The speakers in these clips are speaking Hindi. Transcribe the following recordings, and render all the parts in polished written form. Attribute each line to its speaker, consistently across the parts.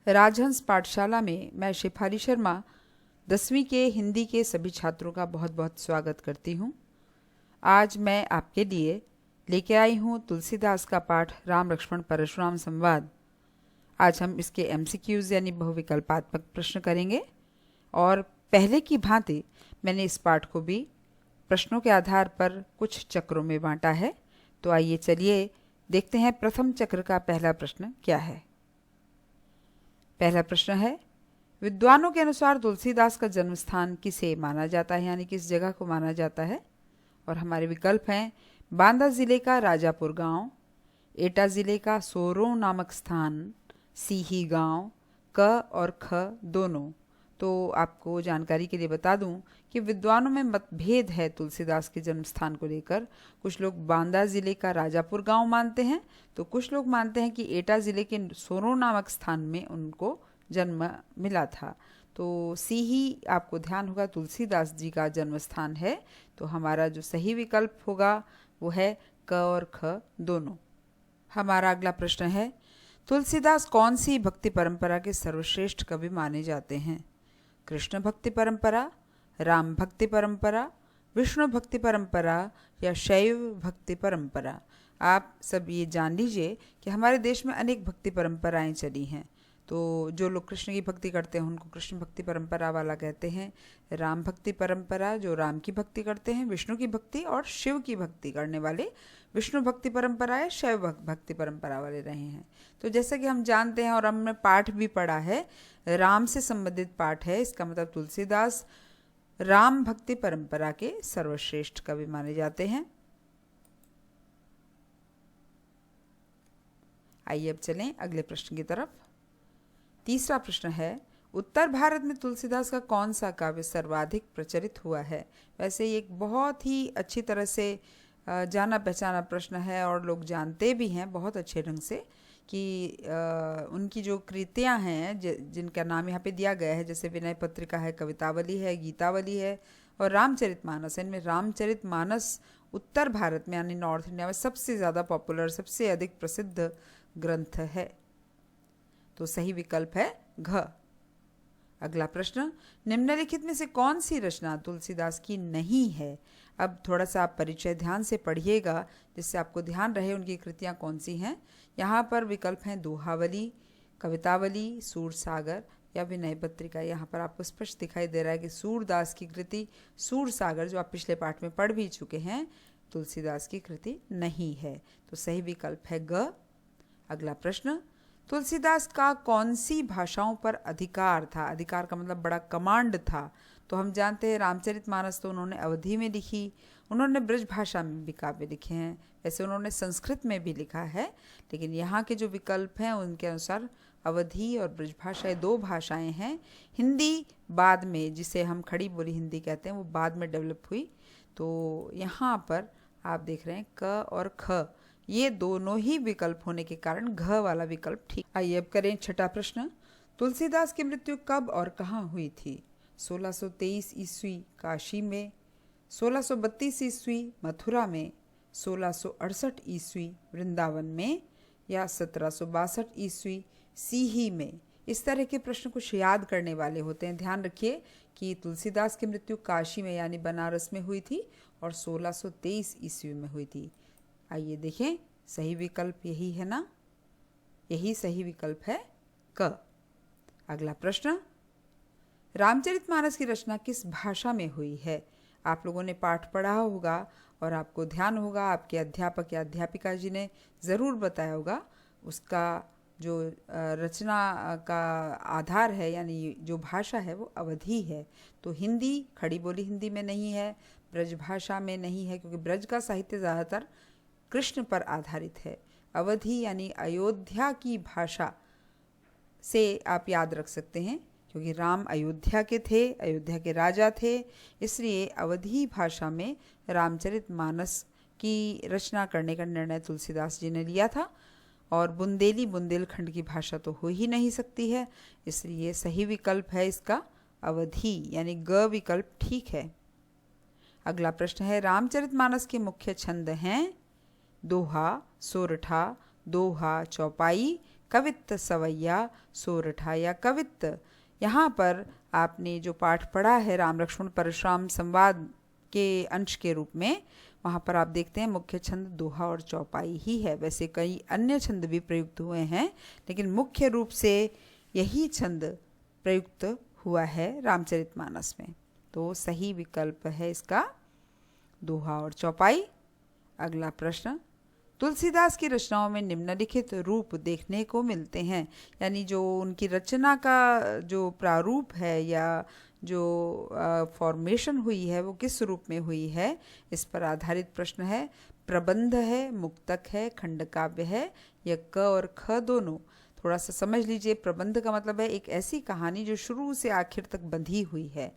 Speaker 1: राजहंस पाठशाला में मैं शेफाली शर्मा 10वीं के हिंदी के सभी छात्रों का बहुत बहुत स्वागत करती हूँ। आज मैं आपके लिए लेके आई हूँ तुलसीदास का पाठ राम लक्ष्मण परशुराम संवाद। आज हम इसके एमसीक्यूज यानी बहुविकल्पात्मक प्रश्न करेंगे और पहले की भांति मैंने इस पाठ को भी प्रश्नों के आधार पर कुछ चक्रों में बांटा है। तो आइए चलिए देखते हैं प्रथम चक्र का पहला प्रश्न क्या है। पहला प्रश्न है, विद्वानों के अनुसार तुलसीदास का जन्म स्थान किसे माना जाता है, यानी किस जगह को माना जाता है। और हमारे विकल्प हैं बांदा जिले का राजापुर गांव, एटा जिले का सोरों नामक स्थान, सीही गांव, क और ख दोनों। तो आपको जानकारी के लिए बता दूं कि विद्वानों में मतभेद है तुलसीदास के जन्म स्थान को लेकर। कुछ लोग बांदा जिले का राजापुर गांव मानते हैं, तो कुछ लोग मानते हैं कि एटा जिले के सोरों नामक स्थान में उनको जन्म मिला था। तो सीही आपको ध्यान होगा तुलसीदास जी का जन्म स्थान है। तो हमारा जो सही विकल्प होगा वो है क और ख दोनों। हमारा अगला प्रश्न है, तुलसीदास कौन सी भक्ति परंपरा के सर्वश्रेष्ठ कवि माने जाते हैं। कृष्ण भक्ति परंपरा, राम भक्ति परंपरा, विष्णु भक्ति परंपरा या शैव भक्ति परंपरा। आप सब ये जान लीजिए कि हमारे देश में अनेक भक्ति परंपराएं चली हैं। तो जो लोग कृष्ण की भक्ति करते हैं उनको कृष्ण भक्ति परंपरा वाला कहते हैं। राम भक्ति परंपरा जो राम की भक्ति करते हैं, विष्णु की भक्ति और शिव की भक्ति करने वाले विष्णु भक्ति परंपरा या शैव भक्ति परंपरा वाले रहे हैं। तो जैसा कि हम जानते हैं और हमने पाठ भी पढ़ा है, राम से संबंधित पाठ है, इसका मतलब तुलसीदास राम भक्ति परंपरा के सर्वश्रेष्ठ कवि माने जाते हैं। आइए अब चलें अगले प्रश्न की तरफ। तीसरा प्रश्न है, उत्तर भारत में तुलसीदास का कौन सा काव्य सर्वाधिक प्रचलित हुआ है। वैसे ये एक बहुत ही अच्छी तरह से जाना पहचाना प्रश्न है और लोग जानते भी हैं बहुत अच्छे ढंग से कि उनकी जो कृतियां हैं जिनका नाम यहाँ पे दिया गया है, जैसे विनय पत्रिका है, कवितावली है, गीतावली है और रामचरितमानस है। इनमें रामचरितमानस उत्तर भारत में यानी नॉर्थ इंडिया में सबसे ज़्यादा पॉपुलर, सबसे अधिक प्रसिद्ध ग्रंथ है। तो सही विकल्प है घ। अगला प्रश्न, निम्नलिखित में से कौन सी रचना तुलसीदास की नहीं है। अब थोड़ा सा आप परिचय ध्यान से पढ़िएगा जिससे आपको ध्यान रहे उनकी कृतियां कौन सी हैं। यहाँ पर विकल्प हैं दोहावली, कवितावली, सूरसागर या विनय पत्रिका। यहाँ पर आपको स्पष्ट दिखाई दे रहा है कि सूरदास की कृति सूरसागर, जो आप पिछले पाठ में पढ़ भी चुके हैं, तुलसीदास की कृति नहीं है। तो सही विकल्प है ग। अगला प्रश्न, तुलसीदास का कौन सी भाषाओं पर अधिकार था। अधिकार का मतलब बड़ा कमांड था। तो हम जानते हैं रामचरितमानस तो उन्होंने अवधी में लिखी, उन्होंने ब्रज भाषा में भी काव्य लिखे हैं, वैसे उन्होंने संस्कृत में भी लिखा है, लेकिन यहाँ के जो विकल्प हैं उनके अनुसार अवधी और ब्रज भाषा दो भाषाएं हैं। हिंदी बाद में, जिसे हम खड़ी बोली हिंदी कहते हैं, वो बाद में डेवलप हुई। तो यहाँ पर आप देख रहे हैं क और ख, ये दोनों ही विकल्प होने के कारण घ वाला विकल्प ठीक। आइए अब करें छठा प्रश्न, तुलसीदास की मृत्यु कब और कहाँ हुई थी। 1623 ईस्वी काशी में, 1632 ईस्वी मथुरा में, 1668 ईस्वी वृंदावन में या 1762 ईस्वी सीही में। इस तरह के प्रश्न कुछ याद करने वाले होते हैं। ध्यान रखिए कि तुलसीदास की मृत्यु काशी में यानी बनारस में हुई थी और 1623 ईस्वी में हुई थी। आइए देखें, सही विकल्प यही है ना, यही सही विकल्प है क। अगला प्रश्न, रामचरितमानस की रचना किस भाषा में हुई है। आप लोगों ने पाठ पढ़ा होगा और आपको ध्यान होगा, आपके अध्यापक या अध्यापिका जी ने ज़रूर बताया होगा। उसका जो रचना का आधार है यानी जो भाषा है वो अवधी है। तो हिंदी खड़ी बोली हिंदी में नहीं है, ब्रज भाषा में नहीं है, क्योंकि ब्रज का साहित्य ज़्यादातर कृष्ण पर आधारित है। अवधी यानी अयोध्या की भाषा से आप याद रख सकते हैं, क्योंकि राम अयोध्या के थे, अयोध्या के राजा थे, इसलिए अवधी भाषा में रामचरितमानस की रचना करने का निर्णय तुलसीदास जी ने लिया था। और बुंदेली बुंदेलखंड की भाषा तो हो ही नहीं सकती है, इसलिए सही विकल्प है इसका अवधी यानी ग विकल्प ठीक है। अगला प्रश्न है, रामचरितमानस के मुख्य छंद हैं दोहा, सोरठा, दोहा, चौपाई, कवित्त सवैया सोरठा या कवित्त। यहाँ पर आपने जो पाठ पढ़ा है राम लक्ष्मण परशुराम संवाद के अंश के रूप में, वहाँ पर आप देखते हैं मुख्य छंद दोहा और चौपाई ही है। वैसे कई अन्य छंद भी प्रयुक्त हुए हैं, लेकिन मुख्य रूप से यही छंद प्रयुक्त हुआ है रामचरितमानस में। तो सही विकल्प है इसका दोहा और चौपाई। अगला प्रश्न, तुलसीदास की रचनाओं में निम्नलिखित रूप देखने को मिलते हैं, यानी जो उनकी रचना का जो प्रारूप है या जो फॉर्मेशन हुई है वो किस रूप में हुई है, इस पर आधारित प्रश्न है। प्रबंध है, मुक्तक है, खंडकाव्य है या क और ख दोनों। थोड़ा सा समझ लीजिए। प्रबंध का मतलब है एक ऐसी कहानी जो शुरू से आखिर तक बंधी हुई है।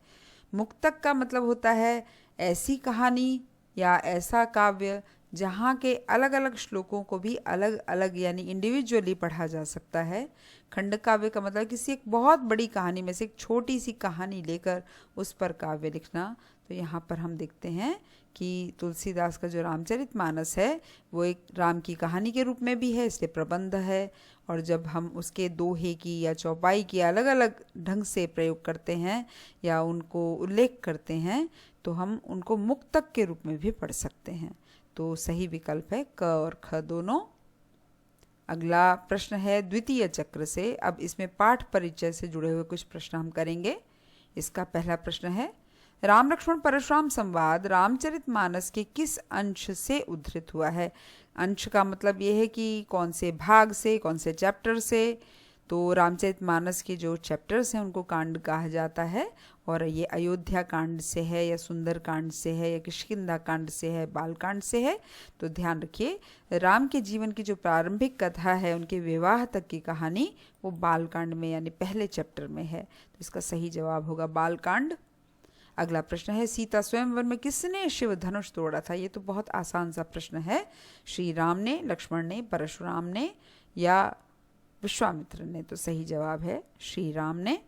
Speaker 1: मुक्तक का मतलब होता है ऐसी कहानी या ऐसा काव्य जहाँ के अलग अलग श्लोकों को भी अलग अलग यानी इंडिविजुअली पढ़ा जा सकता है। खंड काव्य का मतलब किसी एक बहुत बड़ी कहानी में से एक छोटी सी कहानी लेकर उस पर काव्य लिखना। तो यहाँ पर हम देखते हैं कि तुलसीदास का जो रामचरितमानस है वो एक राम की कहानी के रूप में भी है, इसलिए प्रबंध है। और जब हम उसके दोहे की या चौपाई की अलग अलग ढंग से प्रयोग करते हैं या उनको उल्लेख करते हैं तो हम उनको मुक्तक के रूप में भी पढ़ सकते हैं। तो सही विकल्प है क और ख दोनों। अगला प्रश्न है द्वितीय चक्र से। अब इसमें पाठ परिचय से जुड़े हुए कुछ प्रश्न हम करेंगे। इसका पहला प्रश्न है, राम लक्ष्मण परशुराम संवाद रामचरितमानस के किस अंश से उद्धृत हुआ है? अंश का मतलब ये है कि कौन से भाग से, कौन से चैप्टर से। तो रामचरितमानस के जो चैप्टर्स हैं उनको कांड कहा जाता है, और ये अयोध्या कांड से है या सुंदर कांड से है या किष्किंधा कांड से है, बाल कांड से है। तो ध्यान रखिए, राम के जीवन की जो प्रारंभिक कथा है, उनके विवाह तक की कहानी, वो बाल कांड में यानी पहले चैप्टर में है। तो इसका सही जवाब होगा बाल कांड। अगला प्रश्न है, सीता स्वयंवर में किसने शिव धनुष तोड़ा था? ये तो बहुत आसान सा प्रश्न है। श्री राम ने, लक्ष्मण ने, परशुराम ने या विश्वामित्र ने? तो सही जवाब है श्री राम ने।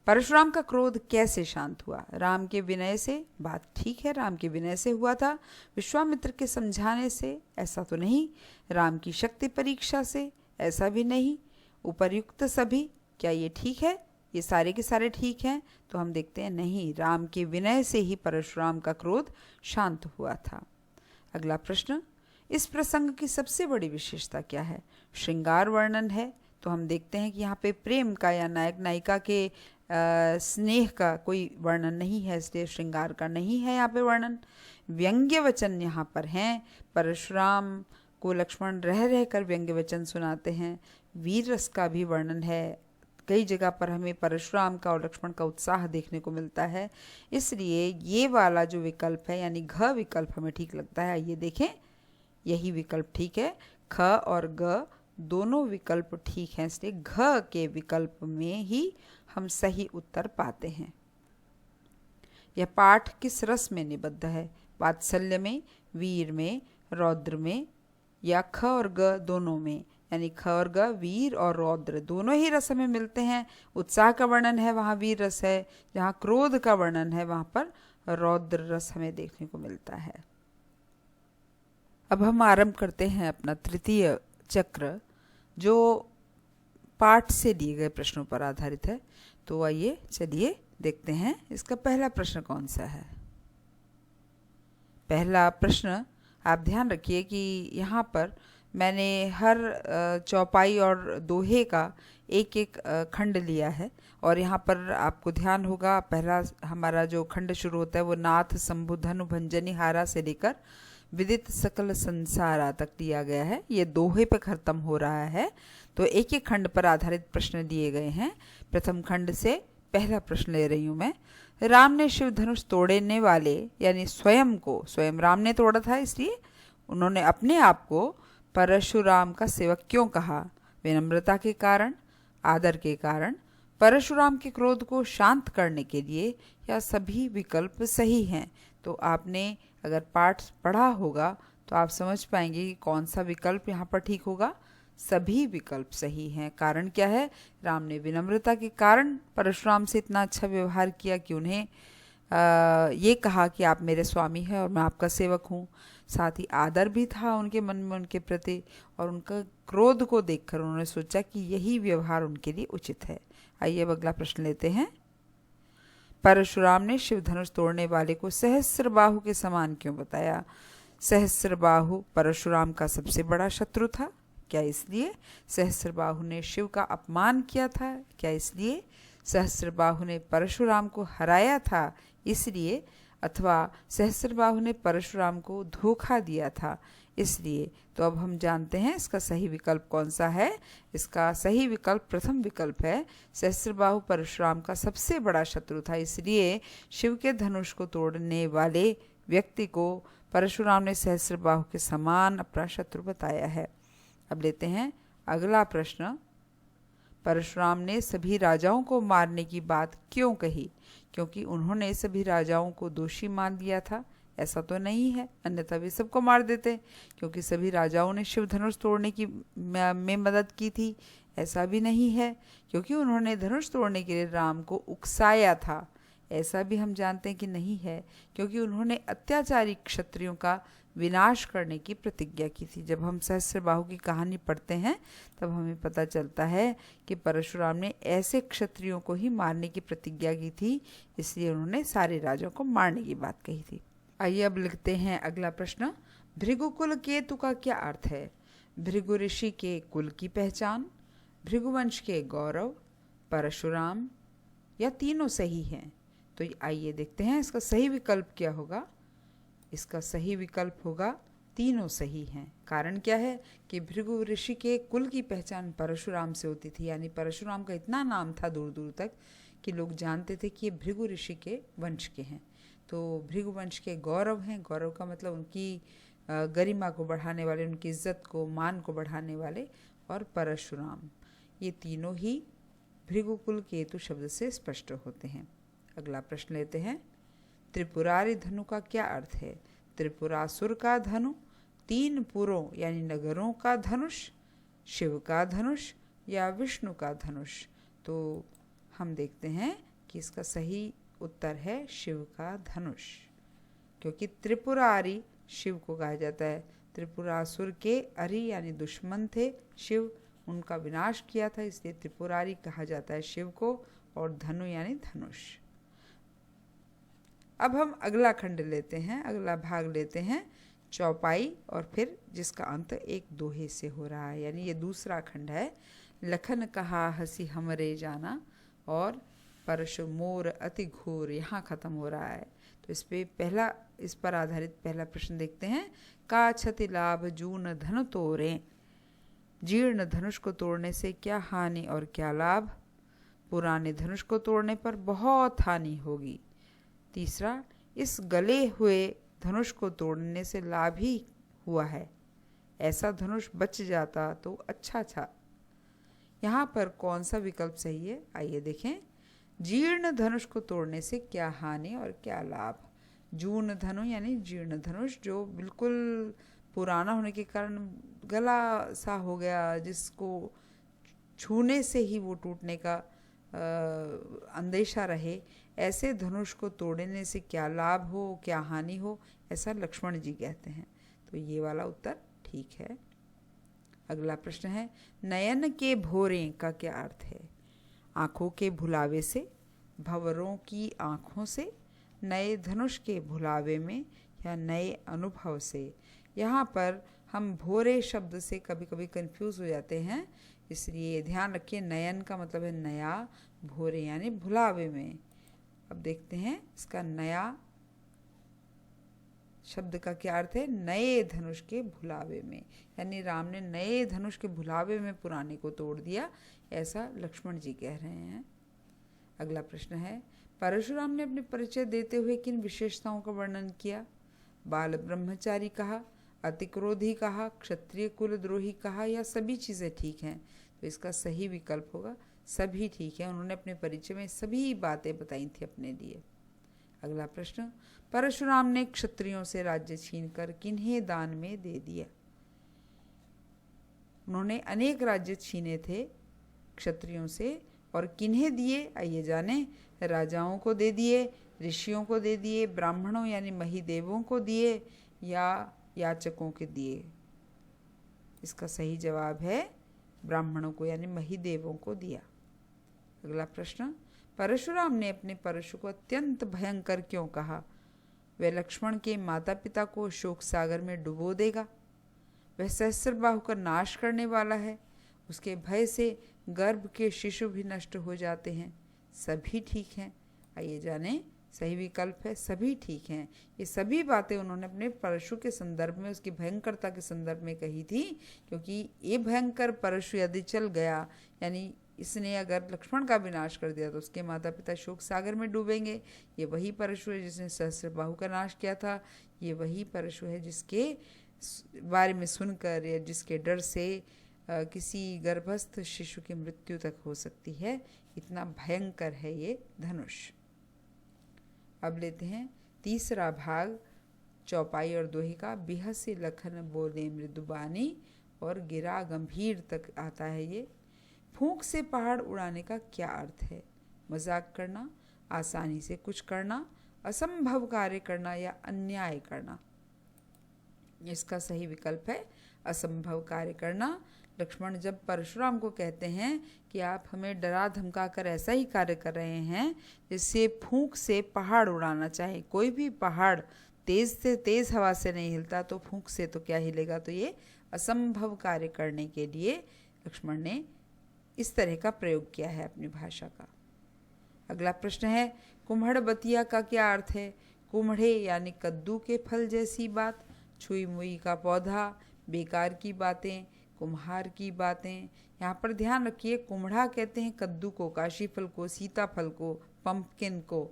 Speaker 1: परशुराम का क्रोध कैसे शांत हुआ? राम के विनय से। बात ठीक है, राम के विनय से हुआ था। विश्वामित्र के समझाने से? ऐसा तो नहीं। राम की शक्ति परीक्षा से? ऐसा भी नहीं। उपर्युक्त सभी, क्या ये ठीक है? ये सारे के सारे ठीक हैं। तो हम देखते हैं नहीं, राम के विनय से ही परशुराम का क्रोध शांत हुआ था। अगला प्रश्न, इस प्रसंग की सबसे बड़ी विशेषता क्या है? श्रृंगार वर्णन है। तो हम देखते हैं कि यहाँ पे प्रेम का या नायक नायिका के स्नेह का कोई वर्णन नहीं है, इसलिए श्रृंगार का नहीं है यहाँ पे वर्णन। व्यंग्य वचन यहाँ पर हैं। परशुराम को लक्ष्मण रह रहकर व्यंग्य वचन सुनाते हैं। वीर रस का भी वर्णन है। कई जगह पर हमें परशुराम का और लक्ष्मण का उत्साह देखने को मिलता है। इसलिए ये वाला जो विकल्प है यानी घ विकल्प हमें ठीक लगता है। ये देखें, यही विकल्प ठीक है। ख और ग दोनों विकल्प ठीक हैं, इसलिए घ के विकल्प में ही हम सही उत्तर पाते हैं। यह पाठ किस रस में निबद्ध है? वात्सल्य में, वीर में, रौद्र में या ख और ग दोनों में? यानी ख और ग, वीर और रौद्र दोनों ही रस हमें मिलते हैं। उत्साह का वर्णन है वहाँ वीर रस है, जहाँ क्रोध का वर्णन है वहाँ पर रौद्र रस हमें देखने को मिलता है। अब हम आरंभ करते हैं अपना तृतीय चक्र, जो पाठ से दिए गए प्रश्नों पर आधारित है। तो आइए चलिए देखते हैं इसका पहला प्रश्न कौन सा है। पहला प्रश्न, आप ध्यान रखिए कि यहाँ पर मैंने हर चौपाई और दोहे का एक एक खंड लिया है, और यहाँ पर आपको ध्यान होगा पहला हमारा जो खंड शुरू होता है वो नाथ शंभु धनु भंजनी हारा से लेकर विदित सकल संसारा तक लिया गया है। ये दोहे पे खत्म हो रहा है। तो एक एक खंड पर आधारित प्रश्न दिए गए हैं। प्रथम खंड से पहला प्रश्न ले रही हूँ मैं। राम ने शिव धनुष तोड़ने वाले यानी स्वयं को, स्वयं राम ने तोड़ा था, इसलिए उन्होंने अपने आप को परशुराम का सेवक क्यों कहा? विनम्रता के कारण, आदर के कारण, परशुराम के क्रोध को शांत करने के लिए, या सभी विकल्प सही हैं? तो आपने अगर पाठ पढ़ा होगा तो आप समझ पाएंगे कि कौन सा विकल्प यहाँ पर ठीक होगा। सभी विकल्प सही हैं। कारण क्या है? राम ने विनम्रता के कारण परशुराम से इतना अच्छा व्यवहार किया कि उन्हें ये कहा कि आप मेरे स्वामी हैं और मैं आपका सेवक हूँ। साथ ही आदर भी था उनके मन में उनके प्रति, और उनका क्रोध को देखकर उन्होंने सोचा कि यही व्यवहार उनके लिए उचित है। आइए अब अगला प्रश्न लेते हैं। परशुराम ने शिव धनुष तोड़ने वाले को सहस्त्रबाहु के समान क्यों बताया? सहस्त्रबाहु परशुराम का सबसे बड़ा शत्रु था। क्या इसलिए? सहस्त्रबाहु ने शिव का अपमान किया था। क्या इसलिए? सहस्त्रबाहु ने परशुराम को हराया था इसलिए? अथवा सहस्त्रबाहु ने परशुराम को धोखा दिया था इसलिए? तो अब हम जानते हैं इसका सही विकल्प कौन सा है। इसका सही विकल्प प्रथम विकल्प है। सहस्त्रबाहु परशुराम का सबसे बड़ा शत्रु था, इसलिए शिव के धनुष को तोड़ने वाले व्यक्ति को परशुराम ने सहस्त्रबाहु के समान अपना शत्रु बताया है। अब लेते हैं अगला प्रश्न। परशुराम ने सभी राजाओं को मारने की बात क्यों कही? क्योंकि उन्होंने सभी राजाओं को दोषी मान लिया था? ऐसा तो नहीं है, अन्यथा वे सबको मार देते। क्योंकि सभी राजाओं ने शिव धनुष तोड़ने की में मदद की थी? ऐसा भी नहीं है। क्योंकि उन्होंने धनुष तोड़ने के लिए राम को उकसाया था? ऐसा भी हम जानते हैं कि नहीं है। क्योंकि उन्होंने अत्याचारी क्षत्रियों का विनाश करने की प्रतिज्ञा की थी। जब हम सहस्त्रबाहु की कहानी पढ़ते हैं तब हमें पता चलता है कि परशुराम ने ऐसे क्षत्रियों को ही मारने की प्रतिज्ञा की थी, इसलिए उन्होंने सारे राजाओं को मारने की बात कही थी। आइए अब लिखते हैं अगला प्रश्न। भृगुकुल केतु का क्या अर्थ है? भृगु ऋषि के कुल की पहचान, भृगुवंश के गौरव, परशुराम, या तीनों सही हैं? तो आइए देखते हैं इसका सही विकल्प क्या होगा। इसका सही विकल्प होगा तीनों सही हैं। कारण क्या है कि भृगु ऋषि के कुल की पहचान परशुराम से होती थी, यानी परशुराम का इतना नाम था दूर दूर तक कि लोग जानते थे कि ये भृगु ऋषि के वंश के हैं। तो भृगु वंश के गौरव हैं, गौरव का मतलब उनकी गरिमा को बढ़ाने वाले, उनकी इज्जत को, मान को बढ़ाने वाले, और परशुराम, ये तीनों ही भृगुकुल केतु शब्द से स्पष्ट होते हैं। अगला प्रश्न लेते हैं। त्रिपुरारी धनु का क्या अर्थ है? त्रिपुरासुर का धनु, तीन पुरों यानी नगरों का धनुष, शिव का धनुष, या विष्णु का धनुष? तो हम देखते हैं कि इसका सही उत्तर है शिव का धनुष। क्योंकि त्रिपुरारी शिव को कहा जाता है। त्रिपुरासुर के अरि यानी दुश्मन थे शिव, उनका विनाश किया था, इसलिए त्रिपुरारी कहा जाता है शिव को, और धनु यानी धनुष। अब हम अगला खंड लेते हैं, अगला भाग लेते हैं, चौपाई, और फिर जिसका अंत एक दोहे से हो रहा है, यानी ये दूसरा खंड है। लखन कहा हंसी हमरे जाना, और परशु मोर अति घोर, यहाँ ख़त्म हो रहा है। तो इस पर आधारित पहला प्रश्न देखते हैं। का क्षति लाभ जून धनु तोड़े? जीर्ण धनुष को तोड़ने से क्या हानि और क्या लाभ? पुराने धनुष को तोड़ने पर बहुत हानि होगी। तीसरा, इस गले हुए धनुष को तोड़ने से लाभ ही हुआ है, ऐसा धनुष बच जाता तो अच्छा था। यहाँ पर कौन सा विकल्प सही है? आइए देखें। जीर्ण धनुष को तोड़ने से क्या हानि और क्या लाभ? जूर्ण धनु यानी जीर्ण धनुष, जो बिल्कुल पुराना होने के कारण गला सा हो गया, जिसको छूने से ही वो टूटने का अंदेशा रहे, ऐसे धनुष को तोड़ने से क्या लाभ हो, क्या हानि हो, ऐसा लक्ष्मण जी कहते हैं। तो ये वाला उत्तर ठीक है। अगला प्रश्न है। नयन के भोरे का क्या अर्थ है? आँखों के भुलावे से, भंवरों की आँखों से, नए धनुष के भुलावे में, या नए अनुभव से? यहाँ पर हम भोरे शब्द से कभी कभी कंफ्यूज हो जाते हैं, इसलिए ध्यान रखिए। नयन का मतलब है नया, भोरे यानी भुलावे में। अब देखते हैं इसका नया शब्द का क्या अर्थ है। नए धनुष के भुलावे में, यानी राम ने नए धनुष के भुलावे में पुराने को तोड़ दिया, ऐसा लक्ष्मण जी कह रहे हैं। अगला प्रश्न है। परशुराम ने अपने परिचय देते हुए किन विशेषताओं का वर्णन किया? बाल ब्रह्मचारी कहा, अतिक्रोधी कहा, क्षत्रिय कुलद्रोही कहा, या सभी चीज़ें ठीक हैं? तो इसका सही विकल्प होगा सभी ठीक है। उन्होंने अपने परिचय में सभी बातें बताई थी अपने लिए। अगला प्रश्न। परशुराम ने क्षत्रियों से राज्य छीनकर किन्हें दान में दे दिया? उन्होंने अनेक राज्य छीने थे क्षत्रियों से, और किन्हें दिए आइए जाने। राजाओं को दे दिए, ऋषियों को दे दिए, ब्राह्मणों यानी महिदेवों को दिए, या याचकों के दिए। इसका सही जवाब है ब्राह्मणों को यानी महिदेवों को दिया। अगला प्रश्न, परशुराम ने अपने परशु को अत्यंत भयंकर क्यों कहा? वह लक्ष्मण के माता पिता को शोक सागर में डुबो देगा। वह सहस्त्रबाहु का नाश करने वाला है। उसके भय से गर्भ के शिशु भी नष्ट हो जाते हैं। सभी ठीक हैं। आइए जाने सही विकल्प है सभी ठीक हैं। ये सभी बातें उन्होंने अपने परशु के संदर्भ में, उसकी भयंकरता के संदर्भ में कही थी, क्योंकि ये भयंकर परशु यदि चल गया, यानी इसने अगर लक्ष्मण का विनाश कर दिया तो उसके माता पिता शोक सागर में डूबेंगे। ये वही परशु है जिसने सहस्त्रबाहु का नाश किया था। ये वही परशु है जिसके बारे में सुनकर या जिसके डर से किसी गर्भस्थ शिशु की मृत्यु तक हो सकती है। इतना भयंकर है ये धनुष। अब लेते हैं तीसरा भाग चौपाई और दोहे का। बिहसी लखन बोले मृदुबानी और गिरा गंभीर तक आता है ये। फूंक से पहाड़ उड़ाने का क्या अर्थ है? मजाक करना, आसानी से कुछ करना, असंभव कार्य करना या अन्याय करना। इसका सही विकल्प है असंभव कार्य करना। लक्ष्मण जब परशुराम को कहते हैं कि आप हमें डरा धमका कर ऐसा ही कार्य कर रहे हैं जिससे फूंक से पहाड़ उड़ाना चाहे। कोई भी पहाड़ तेज से तेज हवा से नहीं हिलता, तो फूंक से तो क्या हिलेगा। तो ये असंभव कार्य करने के लिए लक्ष्मण ने इस तरह का प्रयोग किया है अपनी भाषा का। अगला प्रश्न है कुम्हड़ बतिया का क्या अर्थ है? कुम्हड़े यानी कद्दू के फल जैसी बात, छुई मुई का पौधा, बेकार की बातें, कुम्हार की बातें। यहाँ पर ध्यान रखिए, कुम्हड़ा कहते हैं कद्दू को, काशी फल को, सीताफल को, पंपकिन को।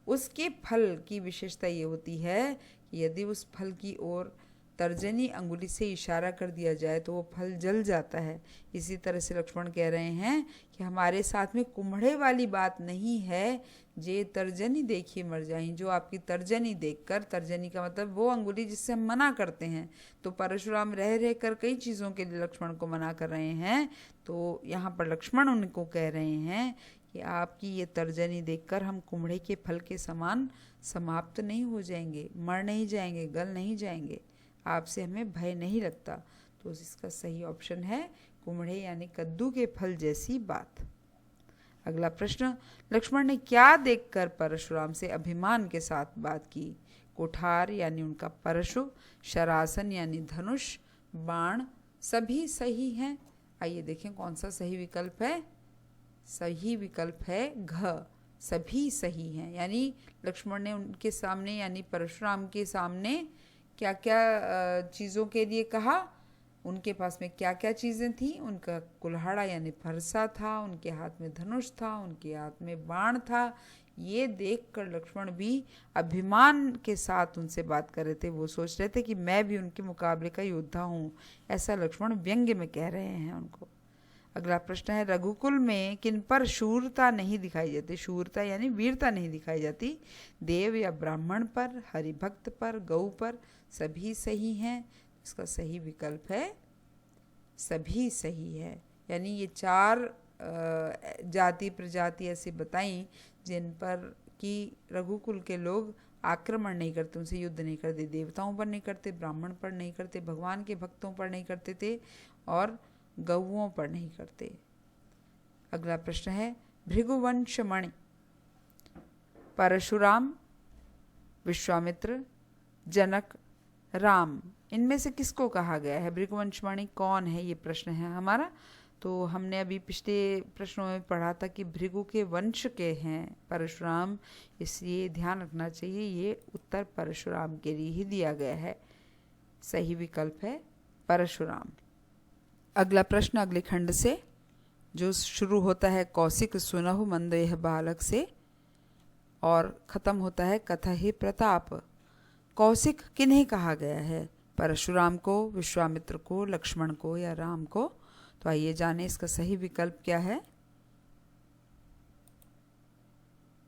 Speaker 1: उसके फल की विशेषता ये होती है कि यदि उस फल की ओर तर्जनी अंगुली से इशारा कर दिया जाए तो वो फल जल जाता है। इसी तरह से लक्ष्मण कह रहे हैं कि हमारे साथ में कुम्हड़े वाली बात नहीं है, जे तर्जनी देखिए मर जाएं। जो आपकी तर्जनी देखकर, तर्जनी का मतलब वो अंगुली जिससे हम मना करते हैं, तो परशुराम रह रह कर कई चीज़ों के लिए लक्ष्मण को मना कर रहे हैं। तो यहाँ पर लक्ष्मण उनको कह रहे हैं कि आपकी ये तर्जनी देखकर हम कुम्हड़े के फल के समान समाप्त नहीं हो जाएंगे, मर नहीं जाएंगे, गल नहीं जाएंगे। आपसे हमें भय नहीं लगता। तो इसका सही ऑप्शन है कुम्हड़े यानी कद्दू के फल जैसी बात। अगला प्रश्न, लक्ष्मण ने क्या देखकर परशुराम से अभिमान के साथ बात की? कोठार यानी उनका परशु, शरासन यानी धनुष, बाण। सभी सही हैं। आइए देखें कौन सा सही विकल्प है। सही विकल्प है घ, सभी सही हैं। यानी लक्ष्मण ने उनके सामने यानी परशुराम के सामने क्या क्या चीज़ों के लिए कहा, उनके पास में क्या क्या चीज़ें थी। उनका कुल्हाड़ा यानी फरसा था, उनके हाथ में धनुष था, उनके हाथ में बाण था। ये देखकर लक्ष्मण भी अभिमान के साथ उनसे बात कर रहे थे। वो सोच रहे थे कि मैं भी उनके मुकाबले का योद्धा हूँ, ऐसा लक्ष्मण व्यंग्य में कह रहे हैं उनको। अगला प्रश्न है रघुकुल में किन पर शूरता नहीं दिखाई जाती? शूरता यानी वीरता नहीं दिखाई जाती। देव या ब्राह्मण पर, हरिभक्त पर, गौ पर। सभी सही हैं। इसका सही विकल्प है सभी सही है। यानी ये चार जाति प्रजाति ऐसी बताई जिन पर कि रघुकुल के लोग आक्रमण नहीं करते, उनसे युद्ध नहीं करते। देवताओं पर नहीं करते, ब्राह्मण पर नहीं करते, भगवान के भक्तों पर नहीं करते थे, और गौओं पर नहीं करते। अगला प्रश्न है भृगुवंश मणि, परशुराम, विश्वामित्र, जनक, राम, इनमें से किसको कहा गया है? भृगुवंश मणि कौन है, ये प्रश्न है हमारा। तो हमने अभी पिछले प्रश्नों में पढ़ा था कि भृगु के वंश के हैं परशुराम, इसलिए ध्यान रखना चाहिए ये उत्तर परशुराम के लिए ही दिया गया है। सही विकल्प है परशुराम। अगला प्रश्न अगले खंड से जो शुरू होता है कौशिक सुनहु मंद यह बालक से और ख़त्म होता है कथा ही प्रताप। कौशिक किन्हें कहा गया है? परशुराम को, विश्वामित्र को, लक्ष्मण को या राम को? तो आइए जाने इसका सही विकल्प क्या है।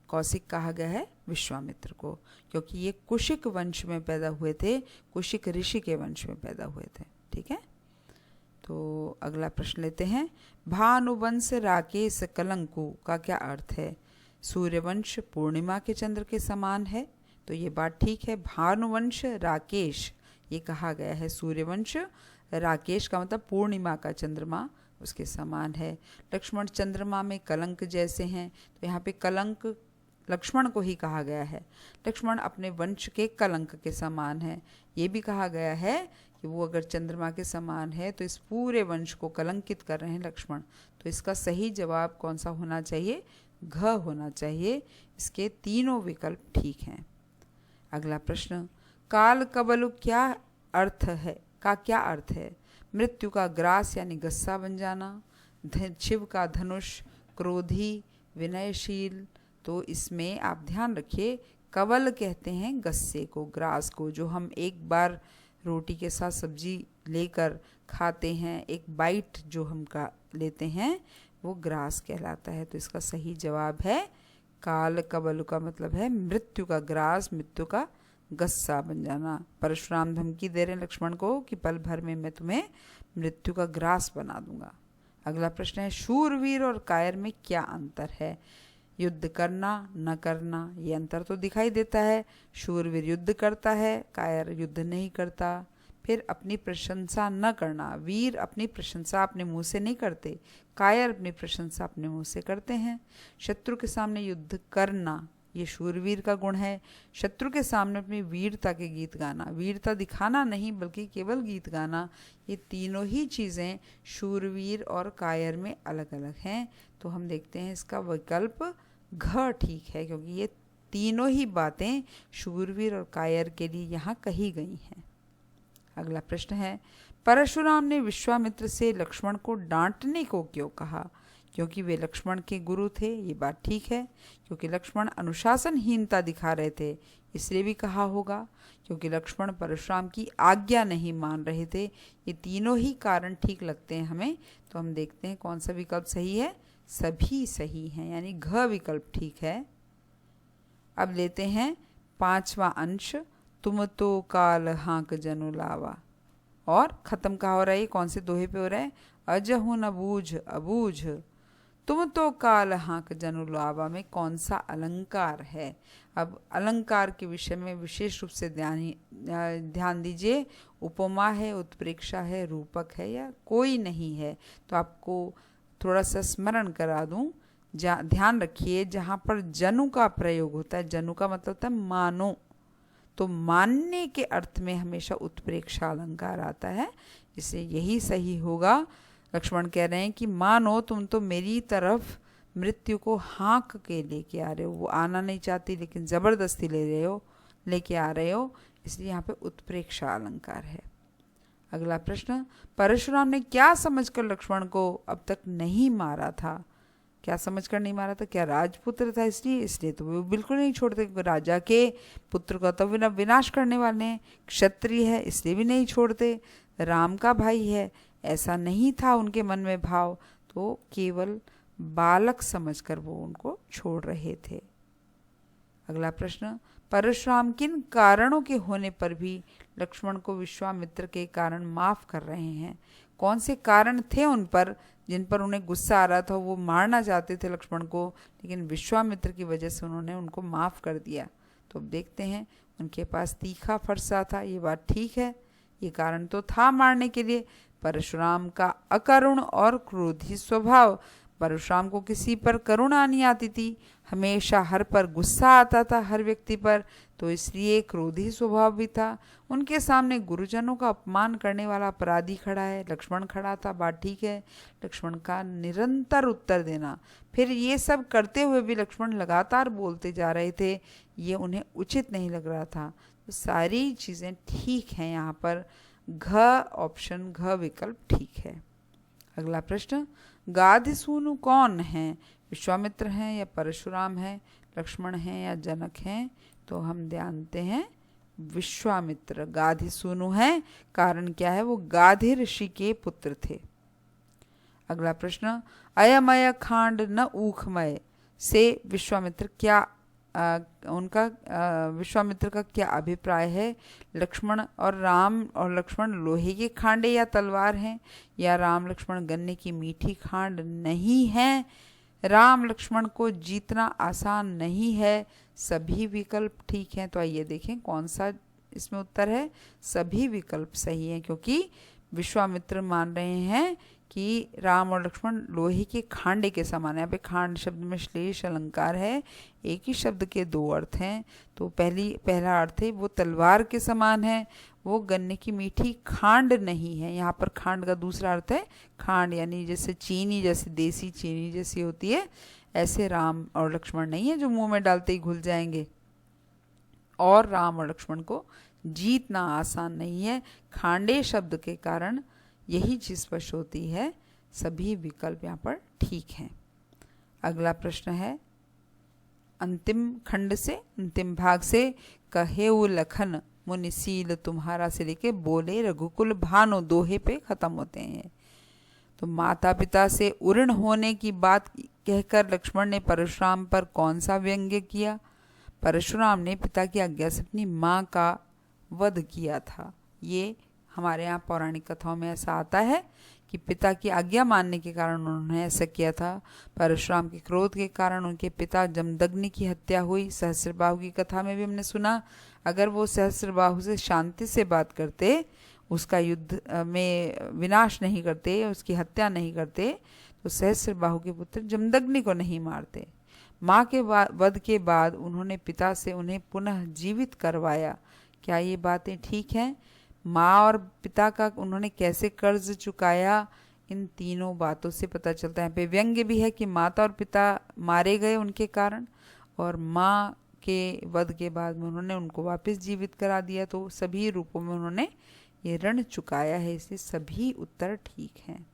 Speaker 1: कौशिक कहा गया है विश्वामित्र को, क्योंकि ये कुशिक वंश में पैदा हुए थे, कुशिक ऋषि के वंश में पैदा हुए थे। ठीक है, तो अगला प्रश्न लेते हैं भानुवंश राकेश कलंकु का क्या अर्थ है? सूर्यवंश पूर्णिमा के चंद्र के समान है, तो ये बात ठीक है। भानुवंश राकेश ये कहा गया है। सूर्यवंश, राकेश का मतलब पूर्णिमा का चंद्रमा, उसके समान है। लक्ष्मण चंद्रमा में कलंक जैसे हैं, तो यहाँ पे कलंक लक्ष्मण को ही कहा गया है। लक्ष्मण अपने वंश के कलंक के समान है। ये भी कहा गया है कि वो अगर चंद्रमा के समान है तो इस पूरे वंश को कलंकित कर रहे हैं लक्ष्मण। तो इसका सही जवाब कौन सा होना चाहिए? घ होना चाहिए। इसके तीनों विकल्प ठीक हैं। अगला प्रश्न, काल कबलु क्या अर्थ है? का क्या अर्थ है? मृत्यु का ग्रास यानी गस्सा बन जाना, शिव का धनुष, क्रोधी, विनयशील। तो इसमें आप ध्यान रखिए, कवल कहते हैं गस्से को, ग्रास को, जो हम एक बार रोटी के साथ सब्जी लेकर खाते हैं, एक बाइट जो हम का लेते हैं वो ग्रास कहलाता है। तो इसका सही जवाब है काल कबल का मतलब है मृत्यु का ग्रास, मृत्यु का गस्सा बन जाना। परशुराम धमकी दे रहे हैं लक्ष्मण को कि पल भर में मैं तुम्हें मृत्यु का ग्रास बना दूंगा। अगला प्रश्न है, शूरवीर और कायर में क्या अंतर है? युद्ध करना, न करना, ये अंतर तो दिखाई देता है। शूरवीर युद्ध करता है, कायर युद्ध नहीं करता। फिर अपनी प्रशंसा न करना, वीर अपनी प्रशंसा अपने मुंह से नहीं करते, कायर अपनी प्रशंसा अपने मुंह से करते हैं। शत्रु के सामने युद्ध करना, ये शूरवीर का गुण है। शत्रु के सामने अपनी वीरता के गीत गाना, वीरता दिखाना नहीं बल्कि केवल गीत गाना, ये तीनों ही चीज़ें शूरवीर और कायर में अलग अलग हैं। तो हम देखते हैं इसका विकल्प घ ठीक है, क्योंकि ये तीनों ही बातें शूरवीर और कायर के लिए यहाँ कही गई हैं। अगला प्रश्न है, परशुराम ने विश्वामित्र से लक्ष्मण को डांटने को क्यों कहा? क्योंकि वे लक्ष्मण के गुरु थे, ये बात ठीक है। क्योंकि लक्ष्मण अनुशासनहीनता दिखा रहे थे, इसलिए भी कहा होगा। क्योंकि लक्ष्मण परशुराम की आज्ञा नहीं मान रहे थे, ये तीनों ही कारण ठीक लगते हैं हमें। तो हम देखते हैं कौन सा विकल्प सही है। सभी सही हैं, यानी घ विकल्प ठीक है। अब लेते हैं पांचवा अंश, तुम तो काल हाँक जनु लावा। और खत्म कहा हो रहा है, कौन से दोहे पे हो रहा है? अजहु न बूझ अबूझ, तुम तो काल हाँक जनु लावा में कौन सा अलंकार है? अब अलंकार के विषय में विशेष रूप से ध्यान दीजिए। उपमा है, उत्प्रेक्षा है, रूपक है, या कोई नहीं है? तो आपको थोड़ा सा स्मरण करा दूं, ध्यान रखिए जहाँ पर जनु का प्रयोग होता है, जनु का मतलब होता है मानो, तो मानने के अर्थ में हमेशा उत्प्रेक्षा अलंकार आता है, इसलिए यही सही होगा। लक्ष्मण कह रहे हैं कि मानो तुम तो मेरी तरफ मृत्यु को हाँक के लेके आ रहे हो, वो आना नहीं चाहती लेकिन ज़बरदस्ती लेके आ रहे हो, इसलिए यहाँ पे उत्प्रेक्षा अलंकार है। अगला प्रश्न, परशुराम ने क्या समझकर लक्ष्मण को अब तक नहीं मारा था? क्या समझकर नहीं मारा था? क्या राजपुत्र था इसलिए तो वो बिल्कुल नहीं छोड़ते, क्योंकि राजा के पुत्र का तो विनाश करने वाले हैं। क्षत्रिय है इसलिए भी नहीं छोड़ते। राम का भाई है, ऐसा नहीं था उनके मन में भाव, तो केवल बालक समझकर वो उनको छोड़ रहे थे। अगला प्रश्न, परशुराम किन कारणों के होने पर भी लक्ष्मण को विश्वामित्र के कारण माफ कर रहे हैं? कौन से कारण थे उन पर जिन पर उन्हें गुस्सा आ रहा था, वो मारना चाहते थे लक्ष्मण को, लेकिन विश्वामित्र की वजह से उन्होंने उनको माफ़ कर दिया? तो अब देखते हैं, उनके पास तीखा फरसा था, ये बात ठीक है, ये कारण तो था मारने के लिए। परशुराम का अकरुण और क्रोधी स्वभाव, परशुराम को किसी पर करुणा नहीं आती थी, हमेशा हर पर गुस्सा आता था, हर व्यक्ति पर, तो इसलिए क्रोधी स्वभाव भी था। उनके सामने गुरुजनों का अपमान करने वाला अपराधी खड़ा है, लक्ष्मण खड़ा था, बात ठीक है। लक्ष्मण का निरंतर उत्तर देना, फिर ये सब करते हुए भी लक्ष्मण लगातार बोलते जा रहे थे, ये उन्हें उचित नहीं लग रहा था। तो सारी चीज़ें ठीक हैं, यहाँ पर घ ऑप्शन घ विकल्प ठीक है। अगला प्रश्न, गाधिसूनु कौन है? विश्वामित्र हैं या परशुराम हैं, लक्ष्मण हैं या जनक हैं? तो हम जानते हैं विश्वामित्र गाधिसूनु हैं। कारण क्या है? वो गाधि ऋषि के पुत्र थे। अगला प्रश्न, अयमय खांड न ऊखमय से विश्वामित्र विश्वामित्र का क्या अभिप्राय है? लक्ष्मण और राम और लक्ष्मण लोहे के खांडे या तलवार हैं, या राम लक्ष्मण गन्ने की मीठी खांड नहीं हैं, राम लक्ष्मण को जीतना आसान नहीं है। सभी विकल्प ठीक हैं। तो आइए देखें कौन सा इसमें उत्तर है सभी विकल्प सही हैं, क्योंकि विश्वामित्र मान रहे हैं कि राम और लक्ष्मण लोहे के खांडे के समान है। यहाँ पे खांड शब्द में श्लेष अलंकार है, एक ही शब्द के दो अर्थ हैं। तो पहला अर्थ है वो तलवार के समान है, वो गन्ने की मीठी खांड नहीं है। यहाँ पर खांड का दूसरा अर्थ है खांड, यानी जैसे चीनी, जैसे देसी चीनी जैसी होती है, ऐसे राम और लक्ष्मण नहीं है जो मुंह में डालते ही घुल जाएंगे। और राम और लक्ष्मण को जीतना आसान नहीं है। खांडे शब्द के कारण यही चीज स्पष्ट होती है। सभी विकल्प यहाँ पर ठीक हैं। अगला प्रश्न है अंतिम खंड से, अंतिम भाग से, कहेउ लखन मुनिशील तुम्हारा से लेके बोले रघुकुल भानु दोहे पे खत्म होते हैं। तो माता पिता से उऋण होने की बात कहकर लक्ष्मण ने परशुराम पर कौन सा व्यंग्य किया? परशुराम ने पिता की आज्ञा से अपनी माँ का वध किया था। ये हमारे यहाँ पौराणिक कथाओं में ऐसा आता है कि पिता की आज्ञा मानने के कारण उन्होंने ऐसा किया था। परशुराम के क्रोध के कारण उनके पिता जमदग्नि की हत्या हुई। सहस्त्रबाहु की कथा में भी हमने सुना, अगर वो सहस्त्रबाहु से शांति से बात करते, उसका युद्ध में विनाश नहीं करते, उसकी हत्या नहीं करते, तो सहस्त्रबाहु के पुत्र जमदग्नि को नहीं मारते। माँ के वध के बाद उन्होंने पिता से उन्हें पुनः जीवित करवाया। क्या ये बातें ठीक हैं? माँ और पिता का उन्होंने कैसे कर्ज चुकाया, इन तीनों बातों से पता चलता है। यहाँ पे व्यंग्य भी है कि माता और पिता मारे गए उनके कारण, और माँ के वध के बाद में उन्होंने उनको वापस जीवित करा दिया। तो सभी रूपों में उन्होंने ये ऋण चुकाया है, इसलिए सभी उत्तर ठीक हैं।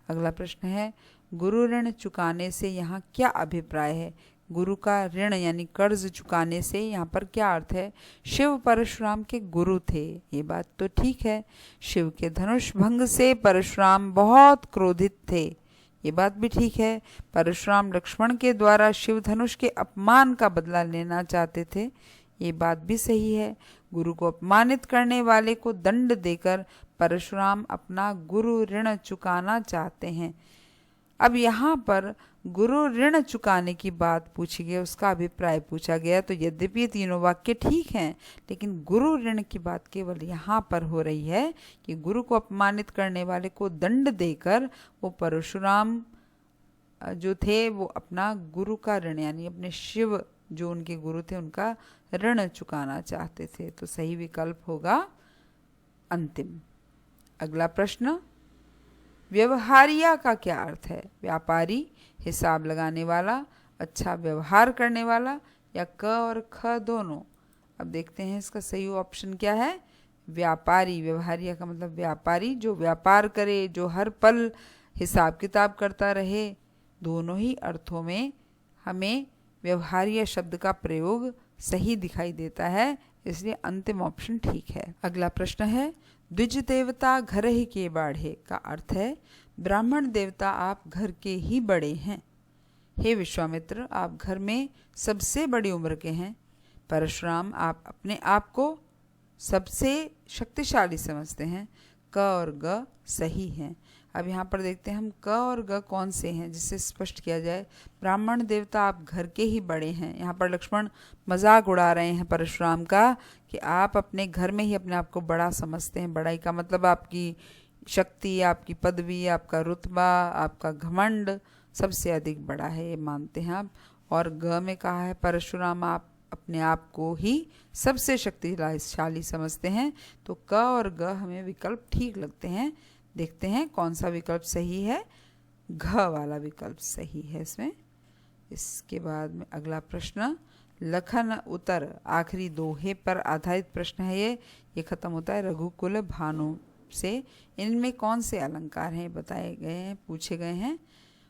Speaker 1: अगला प्रश्न है गुरु ऋण चुकाने से यहाँ क्या अभिप्राय है? गुरु का ऋण यानी कर्ज चुकाने से यहाँ पर क्या अर्थ है? शिव परशुराम के गुरु थे, ये बात तो ठीक है। शिव के धनुष भंग से परशुराम बहुत क्रोधित थे, ये बात भी ठीक है। परशुराम लक्ष्मण के द्वारा शिव धनुष के अपमान का बदला लेना चाहते थे, ये बात भी सही है। गुरु को अपमानित करने वाले को दंड देकर परशुराम अपना गुरु ऋण चुकाना चाहते हैं। अब यहाँ पर गुरु ऋण चुकाने की बात पूछी गई, उसका अभिप्राय पूछा गया। तो यद्यपि ये तीनों वाक्य ठीक हैं, लेकिन गुरु ऋण की बात केवल यहाँ पर हो रही है कि गुरु को अपमानित करने वाले को दंड देकर वो परशुराम जो थे वो अपना गुरु का ऋण यानी अपने शिव जो उनके गुरु थे उनका ऋण चुकाना चाहते थे। तो सही विकल्प होगा अंतिम। अगला प्रश्न व्यवहारिया का क्या अर्थ है? व्यापारी, हिसाब लगाने वाला, अच्छा व्यवहार करने वाला, या क और ख दोनों? अब देखते हैं इसका सही ऑप्शन क्या है। व्यापारी, व्यवहारिया का मतलब व्यापारी, जो व्यापार करे, जो हर पल हिसाब किताब करता रहे। दोनों ही अर्थों में हमें व्यवहारिया शब्द का प्रयोग सही दिखाई देता है, इसलिए अंतिम ऑप्शन ठीक है। अगला प्रश्न है द्विज देवता घर ही के बाढ़े का अर्थ है ब्राह्मण देवता आप घर के ही बड़े हैं। हे विश्वामित्र, आप घर में सबसे बड़ी उम्र के हैं। परशुराम, आप अपने आप को सबसे शक्तिशाली समझते हैं। क और ग सही हैं। अब यहाँ पर देखते हैं हम क और ग कौन से हैं जिससे स्पष्ट किया जाए। ब्राह्मण देवता आप घर के ही बड़े हैं। यहाँ पर लक्ष्मण मजाक उड़ा रहे हैं परशुराम का कि आप अपने घर में ही अपने आप को बड़ा समझते हैं। बड़ाई का मतलब आपकी शक्ति, आपकी पदवी, आपका रुतबा, आपका घमंड सबसे अधिक बड़ा है, ये मानते हैं आप। और ग में कहा है परशुराम आप अपने आप को ही सबसे शक्तिशाली समझते हैं। तो क और ग हमें विकल्प ठीक लगते हैं। देखते हैं कौन सा विकल्प सही है। घ वाला विकल्प सही है इसमें। इसके बाद में अगला प्रश्न लखन उत्तर, आखिरी दोहे पर आधारित प्रश्न है ये खत्म होता है रघुकुल भानु से। इनमें कौन से अलंकार हैं बताए गए हैं, पूछे गए हैं।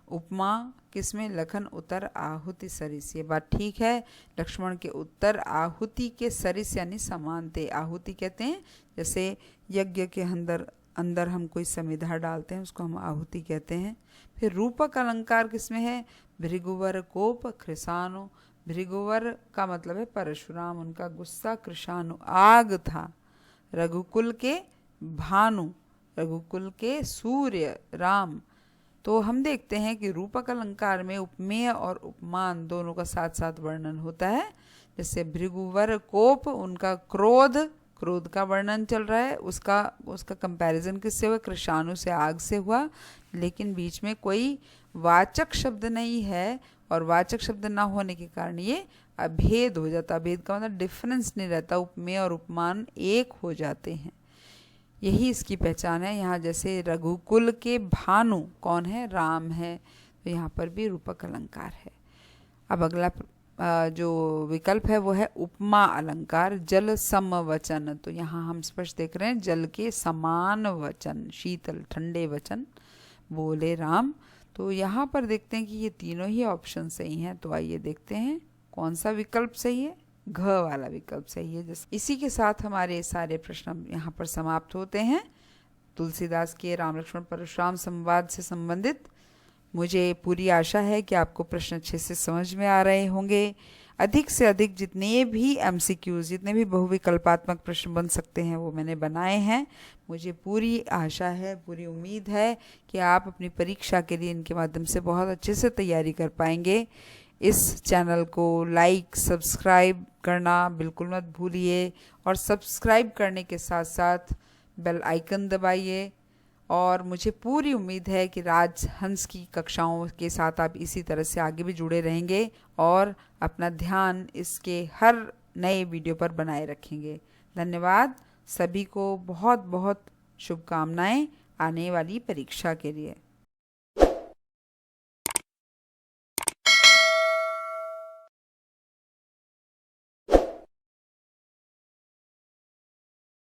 Speaker 1: उपमा किसमें? लखन उत्तर आहुति सरिस, ये बात ठीक है। लक्ष्मण के उत्तर आहुति के सरिस यानी समान थे। आहुति कहते हैं जैसे यज्ञ के अंदर हम कोई समिधा डालते हैं उसको हम आहुति कहते हैं। फिर रूपक अलंकार किसमें है? भृगुवर कोप कृशानु। भृगुवर का मतलब है परशुराम, उनका गुस्सा, कृशानु आग था। रघुकुल के भानु, रघुकुल के सूर्य राम। तो हम देखते हैं कि रूपक अलंकार में उपमेय और उपमान दोनों का साथ साथ वर्णन होता है, जैसे भृगुवर कोप, उनका क्रोध, क्रोध का वर्णन चल रहा है, उसका कंपैरिजन किससे हुआ? कृशाणु से, आग से हुआ, लेकिन बीच में कोई वाचक शब्द नहीं है, और वाचक शब्द ना होने के कारण ये अभेद हो जाता। अभेद का मतलब डिफरेंस नहीं रहता, उपमेय और उपमान एक हो जाते हैं, यही इसकी पहचान है। यहाँ जैसे रघुकुल के भानु कौन है? राम है, तो यहाँ पर भी रूपक अलंकार है। अब अगला जो विकल्प है वो है उपमा अलंकार, जल सम वचन। तो यहाँ हम स्पष्ट देख रहे हैं जल के समान वचन, शीतल ठंडे वचन बोले राम। तो यहाँ पर देखते हैं कि ये तीनों ही ऑप्शन सही हैं। तो आइए देखते हैं कौन सा विकल्प सही है। घ वाला विकल्प सही है। जैसे इसी के साथ हमारे सारे प्रश्न यहाँ पर समाप्त होते हैं। तुलसीदास के राम लक्ष्मण परशुराम संवाद से संबंधित मुझे पूरी आशा है कि आपको प्रश्न अच्छे से समझ में आ रहे होंगे। अधिक से अधिक जितने भी MCQs, जितने भी बहुविकल्पात्मक प्रश्न बन सकते हैं वो मैंने बनाए हैं। मुझे पूरी आशा है, पूरी उम्मीद है कि आप अपनी परीक्षा के लिए इनके माध्यम से बहुत अच्छे से तैयारी कर पाएंगे। इस चैनल को लाइक, सब्सक्राइब करना बिल्कुल मत भूलिए, और सब्सक्राइब करने के साथ साथ बेल आइकन दबाइए। और मुझे पूरी उम्मीद है कि राजहंस की कक्षाओं के साथ आप इसी तरह से आगे भी जुड़े रहेंगे और अपना ध्यान इसके हर नए वीडियो पर बनाए रखेंगे। धन्यवाद। सभी को बहुत बहुत शुभकामनाएं आने वाली परीक्षा के लिए।